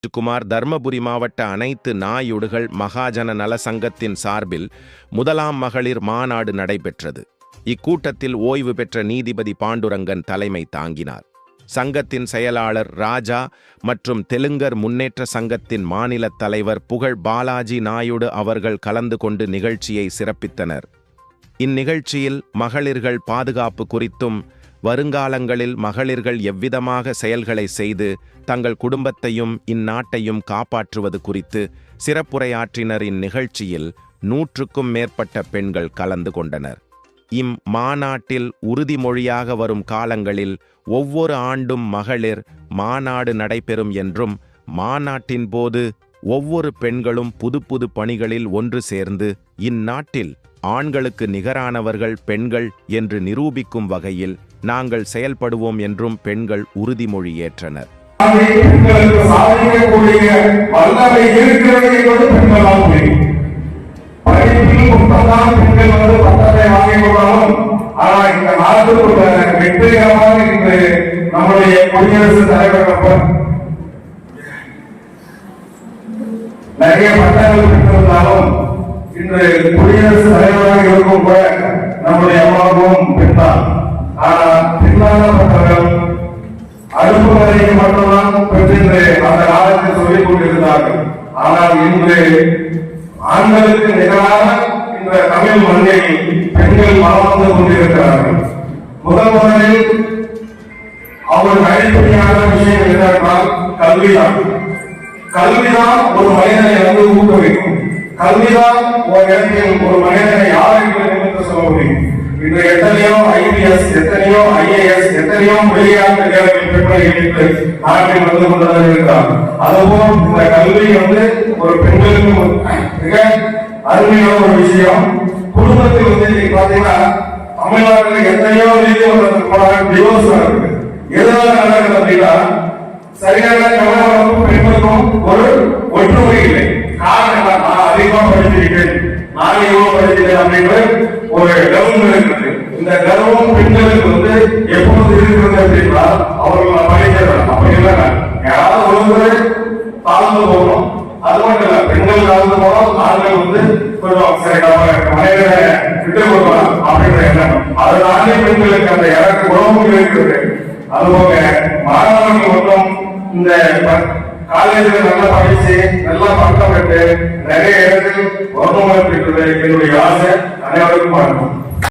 ராஜ்குமார் தர்மபுரி மாவட்ட அனைத்து நாயுடுகள் மகாஜன நல சங்கத்தின் சார்பில் முதலாம் மகளிர் மாநாடு நடைபெற்றது. இக்கூட்டத்தில் ஓய்வு பெற்ற நீதிபதி பாண்டுரங்கன் தலைமை தாங்கினார். சங்கத்தின் செயலாளர் ராஜா மற்றும் தெலுங்கர் முன்னேற்ற சங்கத்தின் மாநில தலைவர் புகழ் பாலாஜி நாயுடு அவர்கள் கலந்து கொண்டு நிகழ்ச்சியை சிறப்பித்தனர். இந்நிகழ்ச்சியில் மகளிர்கள் பாதுகாப்பு குறித்தும் வருங்காலங்களில் மகளிர்கள் எவ்விதமாக செயல்களை செய்து தங்கள் குடும்பத்தையும் இந்நாட்டையும் காப்பாற்றுவது குறித்து சிறப்புரையாற்றினர். இந்நிகழ்ச்சியில் 100க்கும் மேற்பட்ட பெண்கள் கலந்து கொண்டனர். இம்மாநாட்டில் உறுதிமொழியாக வரும் காலங்களில் ஒவ்வொரு ஆண்டும் மகளிர் மாநாடு நடைபெறும் என்றும் மாநாட்டின் போது ஒவ்வொரு பெண்களும் புது புது பணிகளில் ஒன்று சேர்ந்து இந்நாட்டில் ஆண்களுக்கு நிகரானவர்கள் பெண்கள் என்று நிரூபிக்கும் வகையில் நாங்கள் செயல்படுவோம் என்றும் பெண்கள் உறுதிமொழி ஏற்றனர். நிறைய பட்டங்கள் பெற்றிருந்தாலும் இன்று குடியரசு தலைவராக இருக்கும் கூட நம்முடைய அம்மாவும் பெற்றார். ஆனால் பின்னாளப்பட்டவர்கள் அடுப்பு வரையை மட்டும்தான் பெற்று அந்த காலத்தில் சொல்லிக் கொண்டிருந்தார்கள். ஆனால் இன்று ஆண்களுக்கு நிகரான இந்த தமிழ் மண்ணில் பெண்கள் வளர்ந்து கொண்டிருக்கிறார்கள். முதலில் அவர்கள் அடிப்படையான விஷயம் என்னவென்றால் கல்விதான். கல்விதான் ஒரு மனிதனை வந்து ஊக்குவிக்கும். கல்விதான் ஒரு இடத்தில் ஒரு மனிதனை யார் என்று சொல்ல முடியும். இன்று எத்தனையோ IPS, எத்தனையோ IAS, எத்தனையோ வெளிநாட்டு பெண்கள் நாட்டில் வந்து கொண்டதாக இருக்கிறார். அதுபோல் இந்த கல்வி வந்து ஒரு பெண்களுக்கு மிக அருமையான ஒரு விஷயம். குடும்பத்தில் வந்து பாத்தீங்கன்னா தமிழ்நாட்டில் எத்தனையோ நீதிமன்றத்தில் டிவோர்ஸ் நடக்குது. எதனால நடக்குது அப்படின்னா சரியான கணவனுக்கும் பெண்களுக்கும் ஒரு ஒற்றுமை இல்லை. காரணம் நான் அதிகமா படிச்சிருக்கேன், நான் எவ்வளவு படிச்சிருக்கேன் அப்படின்ற ஒரு கர்வம் இருக்குது. இந்த கர்வம் பெண்களுக்கு வந்து எப்போது இருக்கிறது அப்படின்னா அவர்கள் படிக்கிறாங்க. அப்படி இல்லைங்க, யாராவது ஒருவர் தாழ்ந்து போகணும். அது மட்டும் இல்ல, பெண்கள் தாழ்ந்து போனோம், ஆண்கள் வந்து கொஞ்சம் சரி மனைவியை விட்டு கொடுக்கலாம் அப்படின்ற எண்ணம். அதனாலே பெண்களுக்கு அந்த இறக்க குணமும் இருக்குது. அதுபோக மாணவர்கள் மட்டும் இந்த காலேஜில் நல்லா படிச்சு நல்லா பட்டம் பெற்று நிறைய இடத்தில் வரணும் அப்படின்றது என்னுடைய ஆசை. அனைவருக்கும் வணக்கம்.